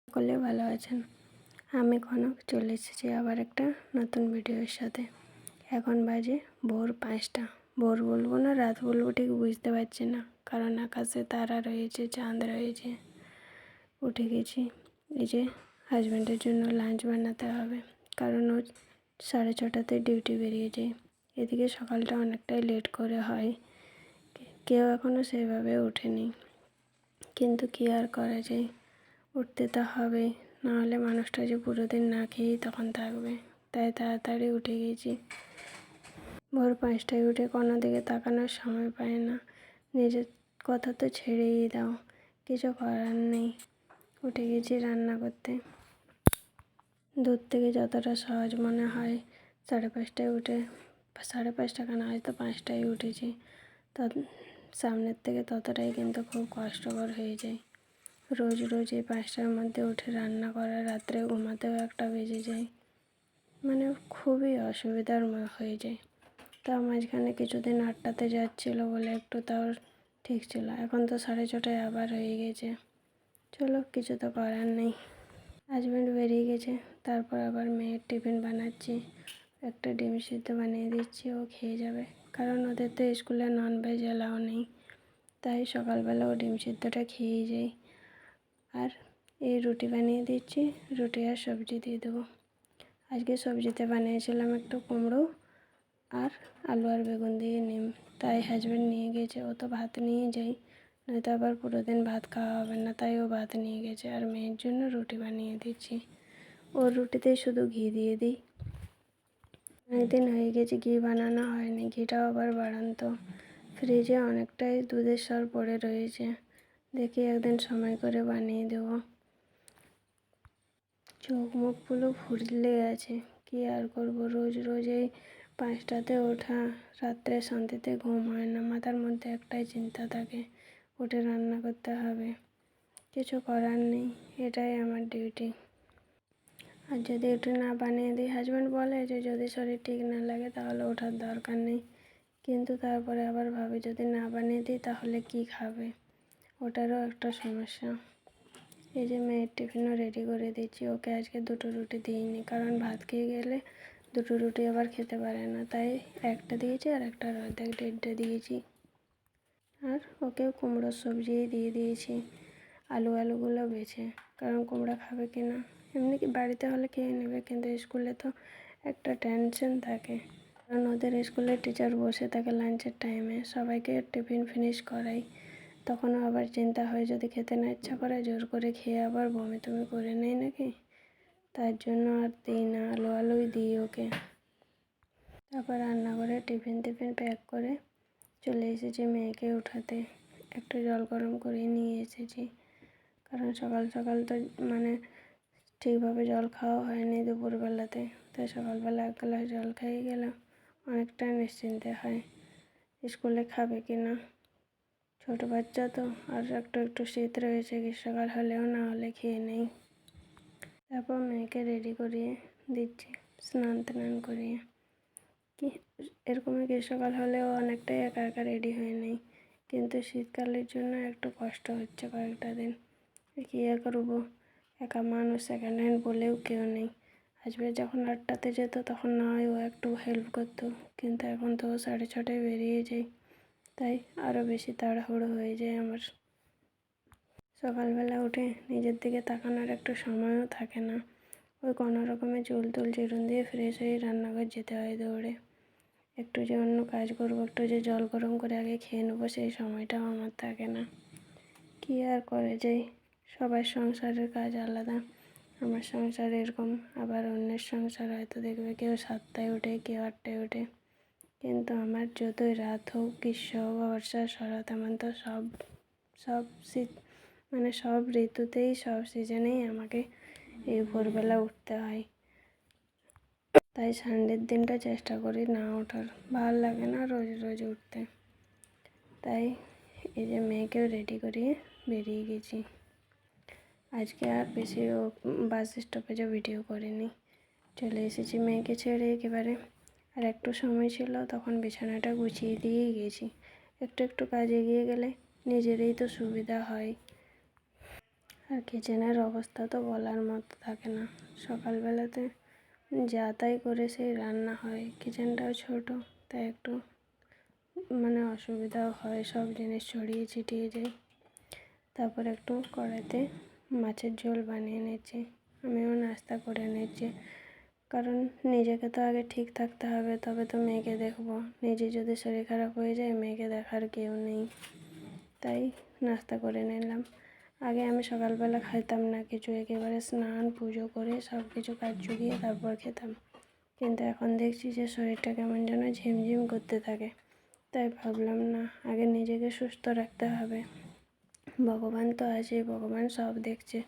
সকলে ভালো আছেন। আমি কনক চলে এসেছি আবার একটা নতুন ভিডিওর সাথে। এখন বাজে ভোর 5টা। ভোর বলবো না রাত বলবো ঠিক বুঝতে পারছি না, কারণ আকাশে তারা রয়েছে, চাঁদ রয়েছে। উঠে গেছি, এই যে হাজব্যান্ডের জন্য লাঞ্চ বানাতে হবে, কারণ ও 6:30টাতে ডিউটি বেরিয়ে যায়। এদিকে সকালটা অনেকটাই লেট করে হয়, কেউ এখনও সেভাবে ওঠেনি, কিন্তু কী আর করা যায়, উঠতে তো হবে, নাহলে মানুষটা যে পুরো দিন না খেয়েই তখন থাকবে। তাই তাড়াতাড়ি উঠে গেছি। ভোর 5টায় উঠে কোনো দিকে তাকানোর সময় পায় না। নিজের কথা তো ছেড়েই দাও, কিছু করার নেই। উঠে গেছি রান্না করতে। দূর থেকে যতটা সহজ মনে হয়, 5:30টায় উঠে, 5:30 কেন, হয়তো 5টায় উঠেছি, সামনের থেকে ততটাই কিন্তু খুব কষ্টকর হয়ে যায়। রোজ রোজ এই 5টার মধ্যে উঠে রান্না করা, রাত্রে ঘুমাতেও 1টা বেজে যায়, মানে খুবই অসুবিধার হয়ে যায়। তাও মাঝখানে কিছুদিন 8টাতে যাচ্ছিলো বলে একটু তাও ঠিক ছিল, এখন তো 6:30টায় আবার হয়ে গেছে। চলো, কিছু তো করার নেই। হাজব্যান্ড বেরিয়ে গেছে, তারপর আবার মেয়ের টিফিন বানাচ্ছি। একটা ডিম সিদ্ধ বানিয়ে দিচ্ছি, ও খেয়ে যাবে, কারণ ওদের তো স্কুলে ননভেজ এলাও নেই। তাই সকালবেলা ও ডিম সিদ্ধটা খেয়েই যায়। আর এই রুটি বানিয়ে দিচ্ছি, রুটি আর সবজি দিয়ে দেবো। আজকে সবজিতে বানিয়েছিলাম একটু কুমড়ো আর আলু আর বেগুন দিয়ে নিম। তাই হাজব্যান্ড নিয়ে গেছে, ও তো ভাত নিয়ে যায়, নয়তো আবার পুরো দিন ভাত খাওয়া হবে না, তাই ও ভাত নিয়ে গেছে। আর মেয়ের জন্য রুটি বানিয়ে দিচ্ছি। ওর রুটিতেই শুধু ঘি দিয়ে দিই। অনেকদিন হয়ে গেছে ঘি বানানো হয়নি, ঘিটাও আবার বাড়ান্ত। ফ্রিজে অনেকটাই দুধের সর পড়ে রয়েছে, দেখি একদিন সময় করে বানিয়ে দেবো। চোখ মুখগুলো ফুলে আছে, কী আর করবো, রোজ রোজ এই 5টাতে ওঠা, রাত্রে শান্তিতে ঘুম হয় না, মাথার মধ্যে একটাই চিন্তা থাকে, উঠে রান্না করতে হবে। কিছু করার নেই, এটাই আমার ডিউটি। আর যদি উঠে না বানিয়ে দিই, হাজব্যান্ড বলে যে যদি শরীর ঠিক না লাগে তাহলে ওঠার দরকার নেই, কিন্তু তারপরে আবার ভাবে যদি না বানিয়ে দিই তাহলে কি খাবে, ওটারও একটা সমস্যা। এই যে মেয়ের টিফিনও রেডি করে দিচ্ছি। ওকে আজকে 2টো রুটি দিইনি, কারণ ভাত খেয়ে গেলে 2টো রুটি আবার খেতে পারে না, তাই একটা দিয়েছি আর একটা অর্ধেক 1.5টা দিয়েছি। আর ওকে কুমড়োর সবজিই দিয়ে দিয়েছি, আলুগুলো বেছে, কারণ কুমড়ো খাবে কি না। এমনি কি বাড়িতে হলে খেয়ে নেবে, কিন্তু স্কুলে তো একটা টেনশন থাকে, কারণ ওদের স্কুলের টিচার বসে থাকে লাঞ্চের টাইমে, সবাইকে টিফিন ফিনিশ করাই। তখনও আবার চিন্তা হয় যদি খেতে না ইচ্ছা করে, জোর করে খেয়ে আবার বমি টমি করে নেই নাকি, তার জন্য আর দিই না, আলুই দিই ওকে। তারপর রান্নাঘরে টিফিন প্যাক করে চলে এসেছি মেয়েকে উঠাতে। একটু জল গরম করে নিয়ে এসেছি, কারণ সকাল সকাল তো মানে ঠিকভাবে জল খাওয়া হয়নি দুপুরবেলাতে, তাই সকালবেলা 1 গ্লাস জল খেয়ে গেলে অনেকটা নিশ্চিন্তে হয় স্কুলে খাবে কি না। ছোটো বাচ্চা তো, আর একটু শীত রয়েছে, গ্রীষ্মকাল হলেও না হলে খেয়ে নেই। তারপর মেয়েকে রেডি করিয়ে দিচ্ছি, স্নান করিয়ে। কি এরকমই গ্রীষ্মকাল হলেও অনেকটাই একা একা রেডি হয়ে নেই, কিন্তু শীতকালের জন্য একটু কষ্ট হচ্ছে কয়েকটা দিন। কী আর করবো, একা মানুষ, সেকেন্ড হ্যান্ড বলেও কেউ নেই। হাজব্যান্ড যখন 8টাতে যেত তখন না হয় ও একটু হেল্প করতো, কিন্তু এখন তো ও 6:30টায় বেরিয়ে যায়, তাই আরও বেশি তাড়াহুড়ো হয়ে যায় আমার। সকালবেলা উঠে নিজের দিকে তাকানোর একটু সময়ও থাকে না, ওই কোনো রকমে চুল চিরুন দিয়ে ফ্রেশ হয়ে রান্নাঘর যেতে হয় দৌড়ে। একটু যে অন্য কাজ করবো, একটু যে জল গরম করে আগে খেয়ে নেবো, সেই সময়টাও আমার থাকে না। কী আর করে যাই, সবার সংসারের কাজ আলাদা। আমার সংসার এরকম, আবার অন্যের সংসার হয়তো দেখবে কেউ 7টায় ওঠে, কেউ 8টায় ওঠে, কিন্তু আমার যতই রাত হোক, গ্রীষ্ম হোক, বর্ষা, শরৎ, এমন তো সব শীত মানে সব ঋতুতেই, সব সিজনেই আমাকে এই ভোরবেলা উঠতে হয়। তাই সানডের দিনটা চেষ্টা করি না ওঠার, ভালো লাগে না রোজ রোজ উঠতে। তাই এই যে মেয়েকেও রেডি করিয়ে বেরিয়ে গেছি। আজকে আর বেশি বাস স্টপেজে ভিডিও করিনি, চলে এসেছি মেয়েকে ছেড়ে একেবারে। আর একটু সময় ছিল, তখন বিছানাটা গুছিয়ে দিয়েই গেছি। একটু কাজ এগিয়ে গেলে নিজেরই তো সুবিধা হয়। আর কিচেনের অবস্থা তো বলার মতো থাকে না। সকালবেলাতে যা তাই করে সেই রান্না হয়, কিচেনটাও ছোট, তাই একটু মানে অসুবিধাও হয়, সব জিনিস ছড়িয়ে ছিটিয়ে যায়। তারপর একটু কড়াইতে মাছের ঝোল বানিয়ে নিচ্ছি, আমিও নাস্তা করে নিচ্ছি। কারণ নিজেকে তো আগে ঠিক থাকতে হবে, তবে তো মেয়েকে দেখবো। নিজে যদি শরীর খারাপ হয়ে যায়, মেয়েকে দেখার কেউ নেই, তাই নাস্তা করে নিলাম। আগে আমি সকালবেলা খাইতাম না কিছু, একেবারে স্নান পুজো করে সব কিছু কাজ জুগিয়ে তারপর খেতাম। কিন্তু এখন দেখছি যে শরীরটা কেমন যেন ঝিমঝিম করতে থাকে, তাই ভাবলাম না, আগে নিজেকে সুস্থ রাখতে হবে। ভগবান তো আছে, ভগবান সব দেখছে,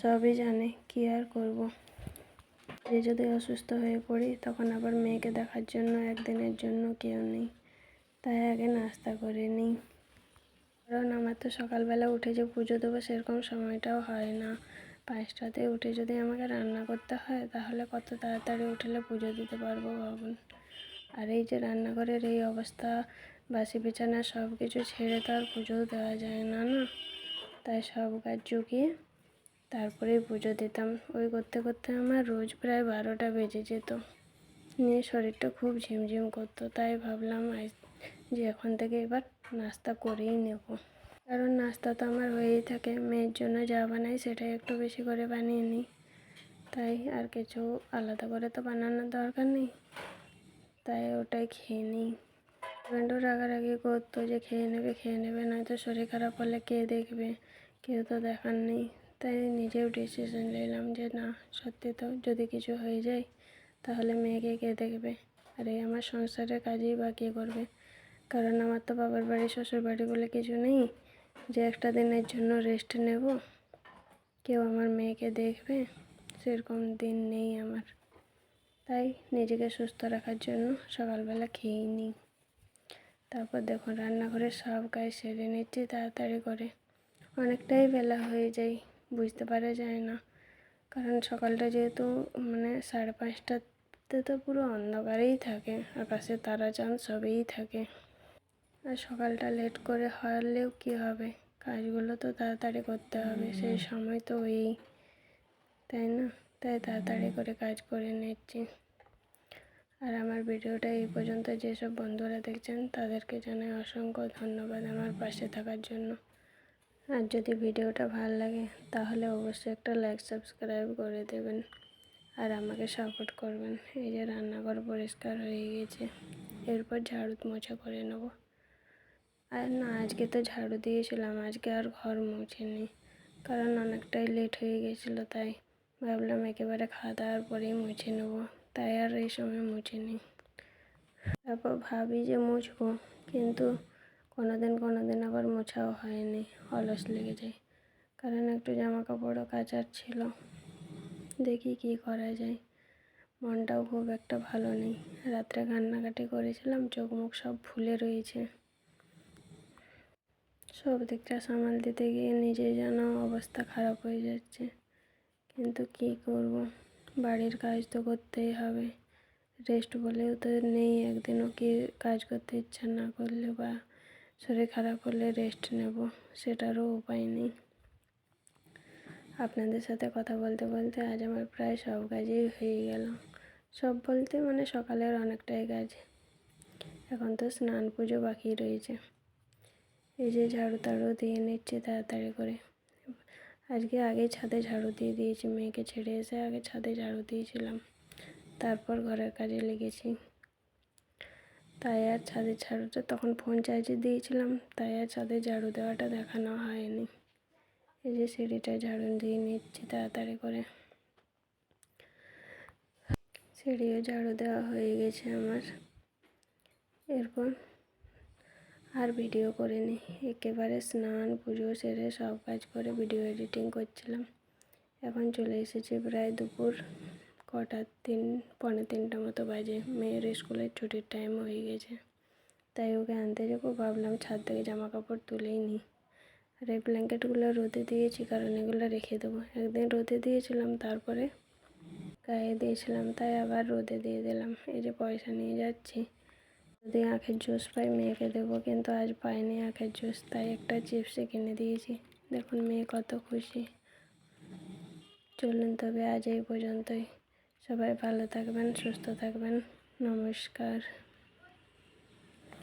সবই জানে, কী আর করব। যে যদি অসুস্থ হয়ে পড়ি, তখন আবার মেয়েকে দেখার জন্য একদিনের জন্য কেউ নেই, তাই আগে নাস্তা করে নিই। কারণ আমার তো সকালবেলা উঠে যে পুজো দেবো সেরকম সময়টাও হয় না। 5টাতে উঠে যদি আমাকে রান্না করতে হয়, তাহলে কত তাড়াতাড়ি উঠলে পুজো দিতে পারবো ভাবুন। আর এই যে রান্নাঘরের এই অবস্থা, বাসি বিছানা সব কিছু ছেড়ে তো আর পুজোও দেওয়া যায় না না। তাই সব কাজ জুগিয়ে তারপরেই পুজো দিতাম। ওই করতে করতে আমার রোজ প্রায় 12টা বেজে যেত, নিয়ে শরীরটা খুব ঝিমঝিম করতো। তাই ভাবলাম যে এখন থেকে এবার নাস্তা করেই নেব। কারণ নাস্তা তো আমার হয়েই থাকে, মেয়ের জন্য যা বানাই সেটাই একটু বেশি করে বানিয়ে নিই, তাই আর কিছু আলাদা করে তো বানানোর দরকার নেই, তাই ওটাই খেয়ে নিই। হাজব্যান্ডও রাগারাগি করতো যে খেয়ে নেবে, নয়তো শরীর খারাপ হলে কে দেখবে, কেউ তো দেখার নেই। তাই নিজেও ডিসিশন নিলাম যে না, সত্যি তো যদি কিছু হয়ে যায় তাহলে মেয়েকে কে দেখবে, আর এই আমার সংসারের কাজেই বা কে করবে। কারণ আমার তো বাবার বাড়ি শ্বশুর বাড়ি বলে কিছু নেই যে একটা দিনের জন্য রেস্ট নেব, কেউ আমার মেয়েকে দেখবে, সেরকম দিন নেই আমার। তাই নিজেকে সুস্থ রাখার জন্য সকালবেলা খেয়েই নিই। তারপর দেখুন রান্নাঘরের সব কাজ সেরে নিচ্ছি তাড়াতাড়ি করে। অনেকটাই বেলা হয়ে যায়, বুঝতে পারা যায় না। কারণ সকালটা যেহেতু মানে 5:30টাতে তো পুরো অন্ধকারেই থাকে, আকাশে তারা চাঁদ সবই থাকে। আর সকালটা লেট করে হলেও কী হবে, কাজগুলো তো তাড়াতাড়ি করতে হবে, সেই সময় তো এই, তাই না? তাই তাড়াতাড়ি করে কাজ করে নিচ্ছি। আর আমার ভিডিওটা এই পর্যন্ত যেসব বন্ধুরা দেখছেন তাদেরকে জানাই অসংখ্য ধন্যবাদ আমার পাশে থাকার জন্য। আর যদি ভিডিওটা ভালো লাগে তাহলে অবশ্যই একটা লাইক সাবস্ক্রাইব করে দেবেন আর আমাকে সাপোর্ট করবেন। এই যে রান্নাঘর পরিষ্কার হয়ে গেছে, এরপর ঝাড়ু মোছা করে নেব। আর না, আজকে তো ঝাড়ু দিয়েছিলাম, আজকে আর ঘর মুছিনি, কারণ অনেকটাই লেট হয়ে গেছিলো, তাই ভাবলাম একেবারে খাওয়া দাওয়ার পরেই মুছে নেব, তাই আর এই সময় মুছিনি। তারপর ভাবি যে মুছবো, কিন্তু কোনো দিন আবার মোছাও হয়নি, অলস লেগে যায়। কারণ একটু জামা কাপড়ও কাচার ছিল, দেখি কি করা যায়। মনটাও খুব একটা ভালো নেই, রাত্রে কান্নাকাটি করেছিলাম, চোখ মুখ সব ফুলে রয়েছে। সব দিকটা সামাল দিতে গিয়ে নিজে যেন অবস্থা খারাপ হয়ে যাচ্ছে, কিন্তু কি করব, বাড়ির কাজ তো করতেই হবে। রেস্ট বলেও তো নেই, একদিনও কি কাজ করতে ইচ্ছা না করলে বা শরীর খারাপ হলে রেস্ট নেব, সেটারও উপায় নেই। আপনাদের সাথে কথা বলতে বলতে আজ আমার প্রায় সব কাজই হয়ে গেল। সব বলতে মানে সকালের অনেকটাই কাজ, এখন তো স্নান পুজো বাকি রয়েছে। এই যে ঝাড়ু টাড়ু দিয়ে নিচ্ছি তাড়াতাড়ি করে। আজকে আগে ছাদে ঝাড়ু দিয়ে দিয়েছি, মেয়েকে ছেড়ে এসে আগে ছাদে ঝাড়ু দিয়েছিলাম, তারপর ঘরের কাজে লেগেছি। তাই আর ছাদের ঝাড়ুটা তখন ফোন চার্জে দিয়েছিলাম, তাই আর ছাদে ঝাড়ু দেওয়াটা দেখানো হয়নি। এই যে সিঁড়িটা ঝাড়ু দিয়ে নিচ্ছি তাড়াতাড়ি করে। সিঁড়িও ঝাড়ু দেওয়া হয়ে গেছে আমার। এরপর আর ভিডিও করিনি, একেবারে স্নান পুজো সেরে সব কাজ করে ভিডিও এডিটিং করছিলাম। এখন চলে এসেছি প্রায় দুপুর কটা, 3:45 মতো বাজে। মেয়ের স্কুলের ছুটির টাইম হয়ে গেছে, তাই ওকে আনতে যাবো, ভাবলাম ছাদ থেকে জামা কাপড় তুলেই নিই। আর এই ব্ল্যাঙ্কেটগুলো রোদে দিয়েছি, কারণ এগুলো রেখে দেবো। একদিন রোদে দিয়েছিলাম, তারপরে গায়ে দিয়েছিলাম, তাই আবার রোদে দিয়ে দিলাম। এই যে পয়সা নিয়ে যাচ্ছি, যদি আখের জুস পাই মেয়েকে দেবো, কিন্তু আজ পাইনি আখের জুস, তাই একটা চিপসে কিনে দিয়েছি। দেখুন মেয়ে কত খুশি, চলুন তবে আজ এই পর্যন্তই। সবাই ভালো থাকবেন, সুস্থ থাকবেন। নমস্কার।